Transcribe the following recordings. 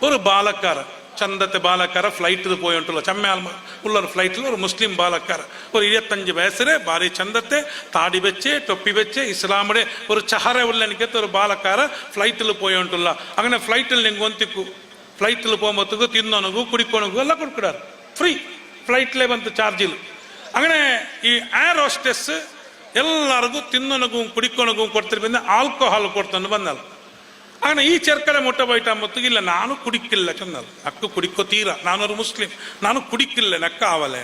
ഒരു ബാലക്കാര ചന്തത്തെ ബാലക്കാര ഫ്ലൈറ്റിൽ പോയിട്ടുള്ള ചമ്മയാൽ ഉള്ള ഒരു ഫ്ലൈറ്റിൽ ഒരു മുസ്ലിം ബാലക്കാര ഒരു 25 വയസ്സിലെ ഭാര്യ ചന്തത്തെ താടി വെച്ച് ടൊപ്പി വെച്ച് ഇസ്ലാമിയുടെ ഒരു ചഹര ഉള്ള എനിക്കത്തെ ഒരു ബാലക്കാര ഫ്ലൈറ്റിൽ പോയിട്ടുള്ള അങ്ങനെ ഫ്ലൈറ്റിൽ നിങ്ങൾ ಒಂತಿಕ್ಕು ಫ್ಲೈಟಿൽ പോകുമ്പോഴത്തേക്ക് ತಿನ್ನೋನಗೂ ಕುಡಿಕೋನಗೂ ಎಲ್ಲ ಕೊಡ್ಕೊಡಾರು ಫ್ರೀ ಫ್ಲೈಟ್ಲೇ ಬಂತು ಚಾರ್ಜಿಲ್ അങ്ങനെ ಈ ಏರ್ ಹೋಸ್ಟೆಸ್ ಎಲ್ಲರಿಗೂ ತಿನ್ನೋನಗೂ ಕುಡಿಕೋನಗೂ ಕೊಡ್ತಿರ್ಬಂದು ಆಲ್ಕೋಹಾಲ್ ಕೊಡ್ತಾನೆ ಬಂದಲ್ಲ അങ്ങനെ ഈ ചെറുക്കനെ മുട്ട പോയിട്ട് അമ്പത്തേക്ക് ഇല്ല ನಾನು കുടിക്കില്ല ചെന്നത് അക്ക് കുടിക്കോ തീര നാനൊരു മുസ്ലിം ನಾನು കുടിക്കില്ല നക്ക ആവല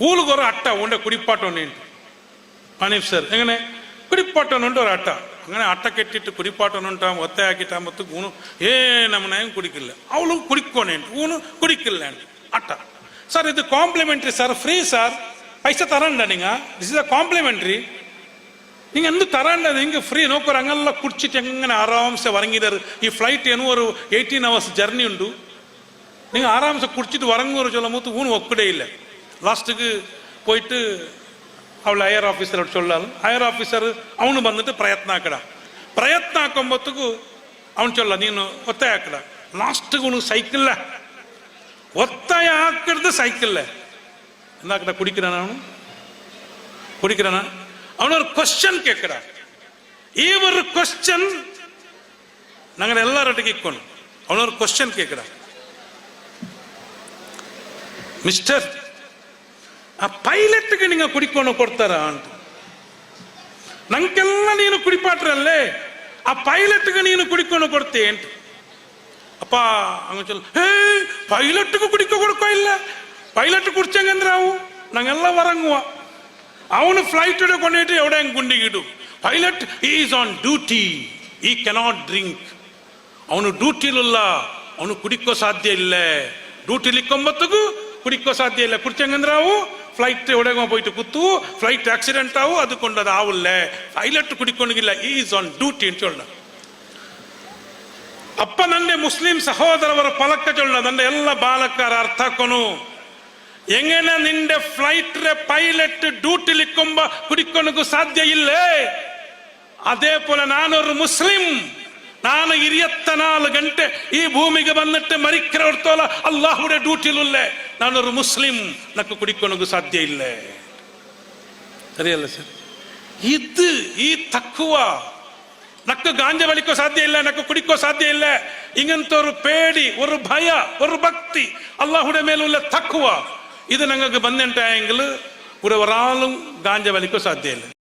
ഊളുകൊരു അട്ട ഉണ്ട് കുടിപ്പാട്ടോണ്ട് മനീഫ് സർ എങ്ങനെ കുടിപ്പാട്ടോനുണ്ട് ഒരു അട്ട അങ്ങനെ അട്ട കെട്ടിട്ട് കുടിപ്പാട്ടോനുണ്ടാകും ഒത്തയാക്കിട്ടാകുമ്പോഴത്തേക്ക് ഊണ് നಮ್ಮನೆയും കുടിക്കില്ല അവಳು കുടിക്കോണേണ്ട് ഊണ് കുടിക്കില്ല അട്ട ಸರ್ ಇದು ಕಾಂಪ್ಲಿಮೆಂಟ್ರಿ ಸರ್ ಫ್ರೀ ಸರ್ ಪೈಸೆ ತರಂಡ ನಿಂಗ ದಿಸ್ ಇಸ್ ಅ ಕಾಂಪ್ಲಿಮೆಂಟ್ರಿ நீங்க எந்த தராண்டது இங்க ஃப்ரீ நோக்கர் அங்கெல்லாம் குடிச்சிட்டு எങ്ങനെ ஆராம்சே வரங்கிடாரு ഈ ഫ്ലൈറ്റ് ಏನೋ ഒരു 18 hours ಜರ್ನಿ ಉಂಟು நீங்க ஆராம்சே குடிச்சிட்டு வரங்கூರು சொல்லும்போது ஊನು ஒக்கடே இல்லை லாஸ்ட்டுக்கு போயிட்டு அவள் ஹையர் ஆஃபீஸர் சொல்லாலும் ஹையರ್ ಆಫೀಸರ್ ಅವನು ಬಂದಿட்டு ಪ್ರಯತ್ನ ಹಾಕೊಂಬತ್ತಗೂ ಅವನು ಚೊಲ್ಲ ನೀನು ಒತ್ತಾಯ ಹಾಕಡ ಲಾಸ್ಟ್ಗೆ உனக்கு சைக்கிள்ல ஒத்தாய ಹಾಕಿಡ್ದು சைக்கிள்ல എന്താക്കട குடிக்கிறானா அவன் ஒரு ಕ್ವಶನ್ கேட்கிறா ಈ ஒரு ಕ್ವಶನ್ நாங்க எல்லார்கிட்ட இಕ್ಕೊಂಡು அவன் ஒரு ಕ್ವಶನ್ கேட்கிறா ಮಿಸ್ಟರ್ ಆ ಪೈಲಟ್ಗೆ நீங்க ಕುಡಿಕೊಂಡು ಕೊಡ್ತಾರ ಅಂತ ನಂಗೆಲ್ಲ ನೀನು ಕುಡಿಪಾಟ್ರಲ್ಲೇ ಆ ಪೈಲಟ್ಗೆ ನೀನು ಕುಡಿಕೊಂಡು ಕೊಡ್ತೇ ಅಂತ ಅಪ್ಪ ಹಂಗ ಚೊಲ್ಲ ಪೈಲಟ್ಗೂ ಕುಡಿಕೊ ಕೊಡ್ಕೋ ಇಲ್ಲ ಪೈಲಟ್ ಕುಡ್ಚಂಗಂದ್ರೆ ಅವು ನಂಗೆಲ್ಲ ವರಂಗುವ ಅವನು ಫ್ಲೈಟ್ ಕೊಂಡೈತೆ ಎವಡೆ ಗುಂಡಿಗಿಡು pilot is on duty he cannot drink ಅವನು ಡ್ಯೂಟಿಲಿಲ್ಲ ಅವನು ಕುಡಿಕೋ ಸಾಧ್ಯ ಇಲ್ಲ ಡ್ಯೂಟಿಲಿ ಇಕ್ಕೊಂಬತ್ತಿಗೂ ಕುಡಿಕೋ ಸಾಧ್ಯ ಇಲ್ಲ ಕುಡ್ಚಂಗಂದ್ರೆ ಅವು ಫ್ಲೈಟ್ ಎವಡೆಗ போயிட்டு ಕುತ್ತು ಫ್ಲೈಟ್ ಆಕ್ಸಿಡೆಂಟ್ ಆವು ಅದು ಕೊಂಡದು ಆವಿಲ್ಲ ಪೈಲಟ್ ಕುಡಿಕೊಂಡಿಲ್ಲ ಈಸ್ ಆನ್ ಡ್ಯೂಟಿ ಅಂತ ಹೇಳ ಅಪ್ಪ ನಂದೆ ಮುಸ್ಲಿಂ ಸಹೋದರವರ ಪಲಕ್ಕ ಚೊಲ್ಲ ನಂದೆ ಎಲ್ಲ ಬಾಲಕರ ಅರ್ಥ ಹಾಕೋನು എങ്ങനെ നിന്റെ ഫ്ലൈറ്റിലെ പൈലറ്റ് ഡ്യൂട്ടിലിക്കുമ്പോ കുടിക്കൊണക്ക് സാധ്യ ഇല്ലേ അതേപോലെ നാനൊരു മുസ്ലിം ನಾನು 24 ಗಂಟೆ ಈ ಭೂಮಿಗೆ ಬಂದಿಟ್ಟು ಮರಿக்கிறವರ್ತೋಲ ಅಲ್ಲಾಹುಡೆ ಡ್ಯೂಟಿಲುಲ್ಲೇ ನಾನೊರು ಮುಸ್ಲಿಂ ನಕ್ಕು ಕುಡಿಕೊನಗೂ ಸಾಧ್ಯ ಇಲ್ಲೇ ಸರಿಯಲ್ಲ ಸರ್ ಇದು ಈ ತಕ್ಕುವ ನಕ್ಕು ಗಾಂಜ ಬಳಿಕೋ ಸಾಧ್ಯ ಇಲ್ಲ ನಕ್ಕು ಕುಡಿಕೋ ಸಾಧ್ಯ ಇಲ್ಲ ಇಂಗಂತ ஒரு பேடி ஒரு ಭಯ ஒரு ಭಕ್ತಿ ಅಲ್ಲಾಹುಡೆ ಮೇಲುಲ್ಲ ತಕ್ಕುವ ഇത് ഞങ്ങൾക്ക് ಬಂದೆಂಟಾയെങ്കിൽ ഒരു ഒരാളും ഗാഞ്ച വലിക്കോ സാധ്യമില്ല